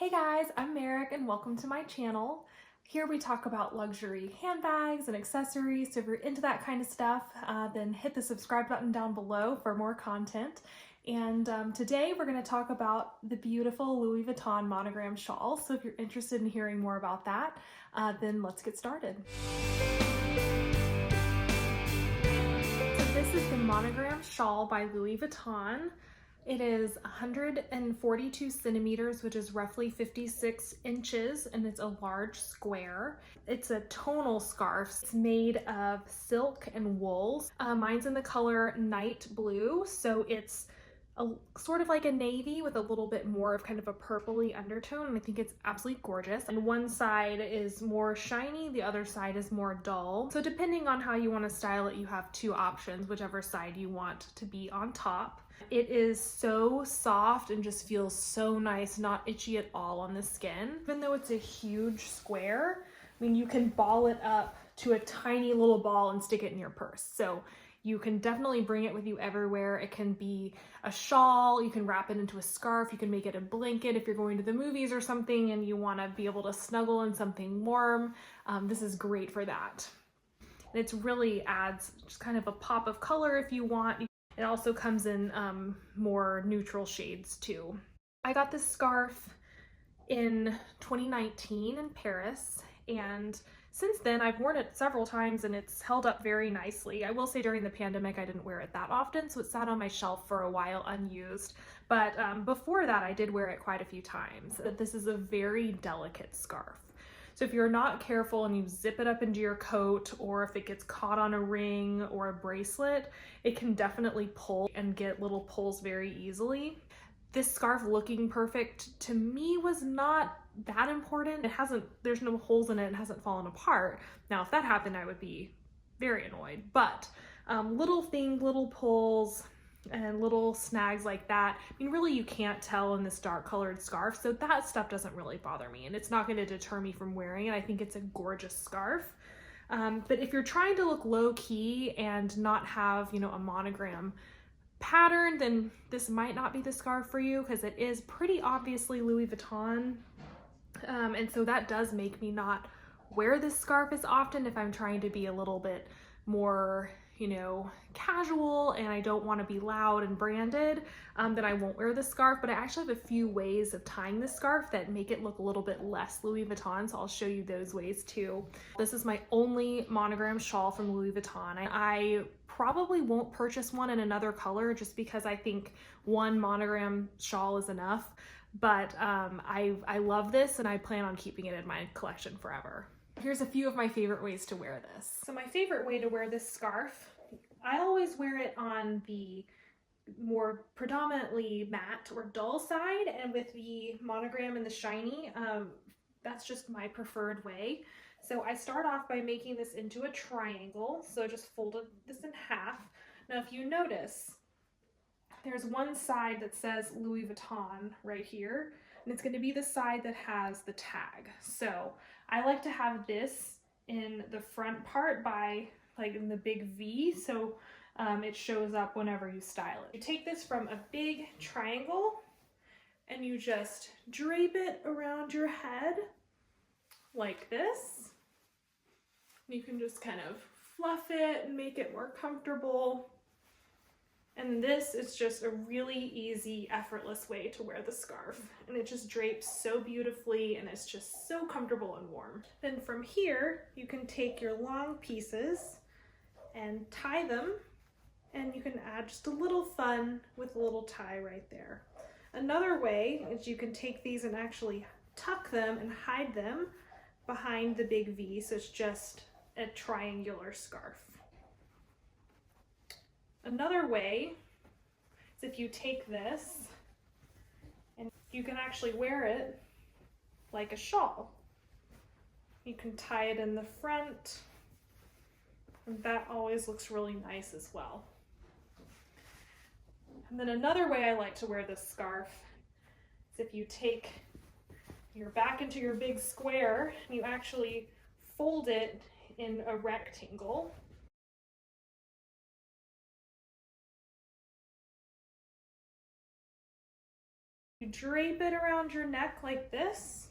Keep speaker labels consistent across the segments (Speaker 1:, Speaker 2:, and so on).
Speaker 1: Hey guys, I'm Merrick and welcome to my channel. Here we talk about luxury handbags and accessories, so if you're into that kind of stuff, then hit the subscribe button down below for more content. And today we're going to talk about the beautiful Louis Vuitton Monogram Shawl, so if you're interested in hearing more about that, then let's get started. So this is the Monogram Shawl by Louis Vuitton. It is 142 centimeters, which is roughly 56 inches, and it's a large square. It's a tonal scarf. It's made of silk and wool. Mine's in the color night blue, so it's sort of like a navy with a little bit more of kind of a purpley undertone, and I think it's absolutely gorgeous. And one side is more shiny, the other side is more dull. So depending on how you want to style it, you have two options, whichever side you want to be on top. It is so soft and just feels so nice, not itchy at all on the skin. Even though it's a huge square, I mean, you can ball it up to a tiny little ball and stick it in your purse. So you can definitely bring it with you everywhere. It can be a shawl, you can wrap it into a scarf, you can make it a blanket if you're going to the movies or something and you want to be able to snuggle in something warm. This is great for that. And it really adds just kind of a pop of color if you want. It also comes in more neutral shades too. I got this scarf in 2019 in Paris, and since then I've worn it several times and it's held up very nicely. I will say during the pandemic I didn't wear it that often, so it sat on my shelf for a while unused, but before that I did wear it quite a few times. This is a very delicate scarf. So if you're not careful and you zip it up into your coat, or if it gets caught on a ring or a bracelet, it can definitely pull and get little pulls very easily. This scarf looking perfect to me was not that important. There's no holes in it and hasn't fallen apart. Now, if that happened, I would be very annoyed, but little pulls and little snags like that, I mean, really you can't tell in this dark colored scarf, so that stuff doesn't really bother me, and it's not going to deter me from wearing it. I think it's a gorgeous scarf. But if you're trying to look low-key and not have, you know, a monogram pattern, then this might not be the scarf for you, because it is pretty obviously Louis Vuitton, and so that does make me not wear this scarf as often. If I'm trying to be a little bit more, you know, casual and I don't want to be loud and branded, then I won't wear the scarf. But I actually have a few ways of tying this scarf that make it look a little bit less Louis Vuitton, so I'll show you those ways too. This is my only monogram shawl from Louis Vuitton. I probably won't purchase one in another color just because I think one monogram shawl is enough, but I love this and I plan on keeping it in my collection forever. Here's a few of my favorite ways to wear this. So my favorite way to wear this scarf, I always wear it on the more predominantly matte or dull side, and with the monogram and the shiny, that's just my preferred way. So I start off by making this into a triangle. So I just folded this in half. Now if you notice, there's one side that says Louis Vuitton right here, and it's going to be the side that has the tag. So I like to have this in the front part by like in the big V, so it shows up whenever you style it. You take this from a big triangle and you just drape it around your head like this. You can just kind of fluff it and make it more comfortable. And this is just a really easy, effortless way to wear the scarf. And it just drapes so beautifully and it's just so comfortable and warm. Then from here, you can take your long pieces and tie them, and you can add just a little fun with a little tie right there. Another way is you can take these and actually tuck them and hide them behind the big V, so it's just a triangular scarf. Another way is if you take this and you can actually wear it like a shawl. You can tie it in the front, and that always looks really nice as well. And then another way I like to wear this scarf is if you take your back into your big square and you actually fold it in a rectangle. You drape it around your neck like this.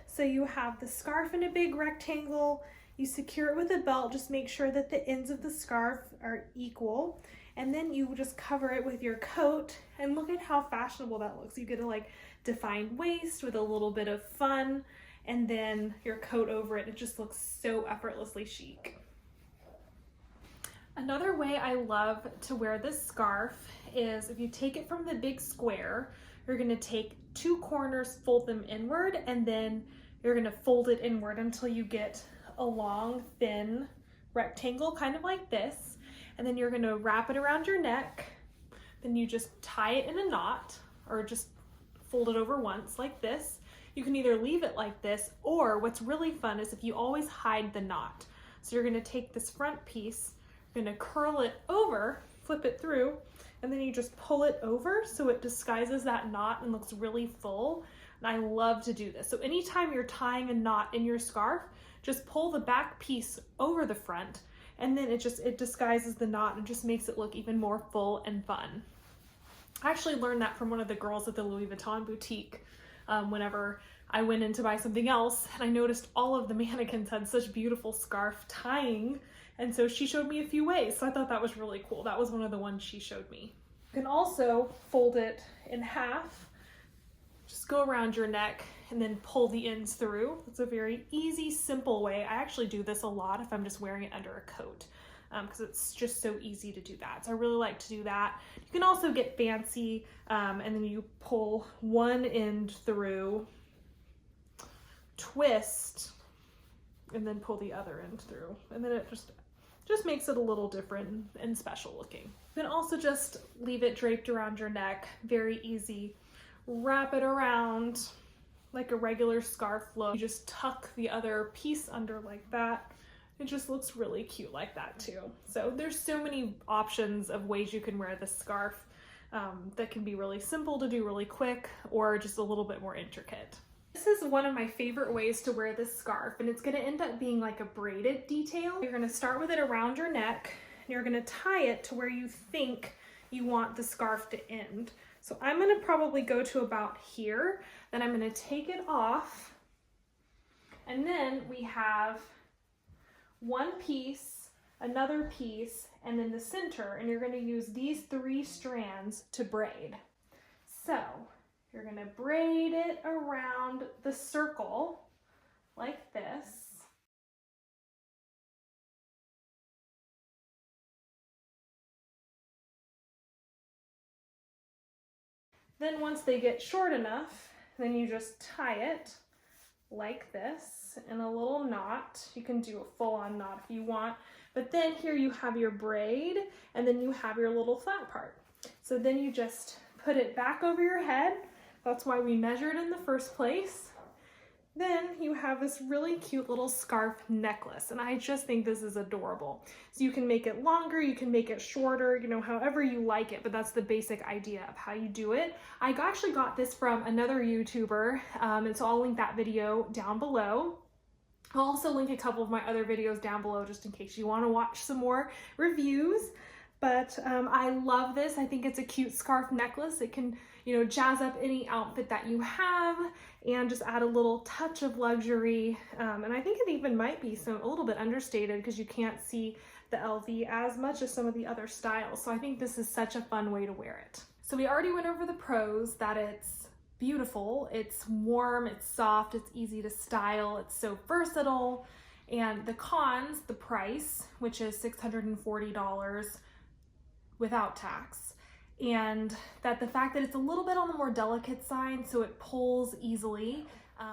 Speaker 1: So you have the scarf in a big rectangle. You secure it with a belt. Just make sure that the ends of the scarf are equal. And then you just cover it with your coat, and look at how fashionable that looks. You get a like defined waist with a little bit of fun, and then your coat over it. It just looks so effortlessly chic. Another way I love to wear this scarf is if you take it from the big square, you're gonna take two corners, fold them inward, and then you're gonna fold it inward until you get a long, thin rectangle, kind of like this. And then you're gonna wrap it around your neck. Then you just tie it in a knot, or just fold it over once like this. You can either leave it like this, or what's really fun is if you always hide the knot. So you're gonna take this front piece, you're gonna curl it over, flip it through, and then you just pull it over so it disguises that knot and looks really full. And I love to do this. So anytime you're tying a knot in your scarf, just pull the back piece over the front, and then it disguises the knot and just makes it look even more full and fun. I actually learned that from one of the girls at the Louis Vuitton boutique whenever I went in to buy something else, and I noticed all of the mannequins had such beautiful scarf tying, and so she showed me a few ways. So I thought that was really cool. That was one of the ones she showed me. You can also fold it in half, just go around your neck and then pull the ends through. It's a very easy, simple way. I actually do this a lot if I'm just wearing it under a coat, because it's just so easy to do that. So I really like to do that. You can also get fancy, and then you pull one end through, twist, and then pull the other end through. And then it just makes it a little different and special looking. You can also just leave it draped around your neck, very easy. Wrap it around like a regular scarf look. You just tuck the other piece under like that. It just looks really cute like that too. So there's so many options of ways you can wear this scarf that can be really simple to do really quick, or just a little bit more intricate. This is one of my favorite ways to wear this scarf, and it's gonna end up being like a braided detail. You're gonna start with it around your neck, and you're gonna tie it to where you think you want the scarf to end. So I'm gonna probably go to about here, then I'm gonna take it off, and then we have one piece, another piece, and then the center, and you're gonna use these 3 strands to braid. So you're gonna braid it around the circle like this. Then once they get short enough, then you just tie it like this in a little knot. You can do a full-on knot if you want, but then here you have your braid, and then you have your little flat part. So then you just put it back over your head. That's why we measured in the first place. Then you have this really cute little scarf necklace, and I just think this is adorable. So you can make it longer, you can make it shorter, you know, however you like it, but that's the basic idea of how you do it. I actually got this from another YouTuber, and so I'll link that video down below. I'll also link a couple of my other videos down below just in case you want to watch some more reviews. But I love this. I think it's a cute scarf necklace. It can, you know, jazz up any outfit that you have and just add a little touch of luxury. And I think it even might be a little bit understated because you can't see the LV as much as some of the other styles. So I think this is such a fun way to wear it. So we already went over the pros, that it's beautiful, it's warm, it's soft, it's easy to style, it's so versatile. And the cons, the price, which is $640 without tax, and that the fact that it's a little bit on the more delicate side, so it pulls easily.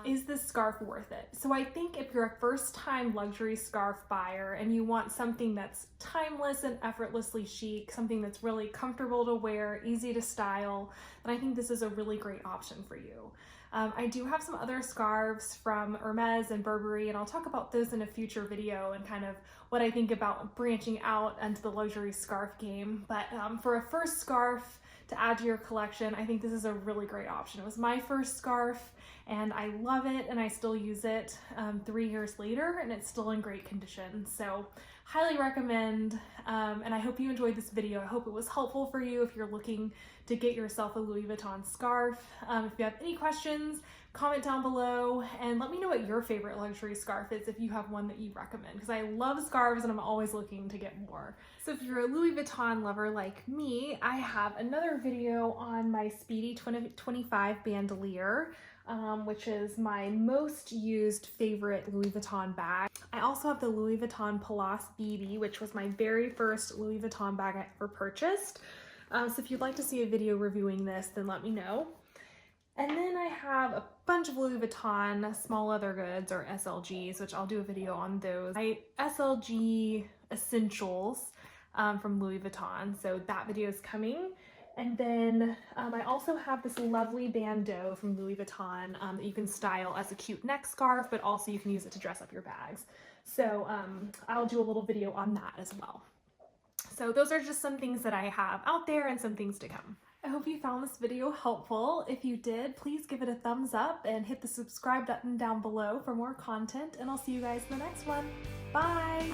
Speaker 1: Is this scarf worth it? So I think if you're a first-time luxury scarf buyer and you want something that's timeless and effortlessly chic, something that's really comfortable to wear, easy to style, then I think this is a really great option for you. I do have some other scarves from Hermes and Burberry, and I'll talk about those in a future video and kind of what I think about branching out into the luxury scarf game. But for a first scarf to add to your collection, I think this is a really great option. It was my first scarf, and I love it, and I still use it 3 years later, and it's still in great condition. So highly recommend, and I hope you enjoyed this video. I hope it was helpful for you if you're looking to get yourself a Louis Vuitton scarf. If you have any questions, comment down below and let me know what your favorite luxury scarf is if you have one that you recommend, because I love scarves and I'm always looking to get more. So if you're a Louis Vuitton lover like me, I have another video on my Speedy 2025 Bandouliere, which is my most used favorite Louis Vuitton bag. I also have the Louis Vuitton Palace BB, which was my very first Louis Vuitton bag I ever purchased. So if you'd like to see a video reviewing this, then let me know. And then I have a bunch of Louis Vuitton small leather goods, or SLGs, which I'll do a video on those. My SLG essentials from Louis Vuitton, so that video is coming. And then I also have this lovely bandeau from Louis Vuitton that you can style as a cute neck scarf, but also you can use it to dress up your bags. So I'll do a little video on that as well. So those are just some things that I have out there and some things to come. I hope you found this video helpful. If you did, please give it a thumbs up and hit the subscribe button down below for more content, and I'll see you guys in the next one. Bye!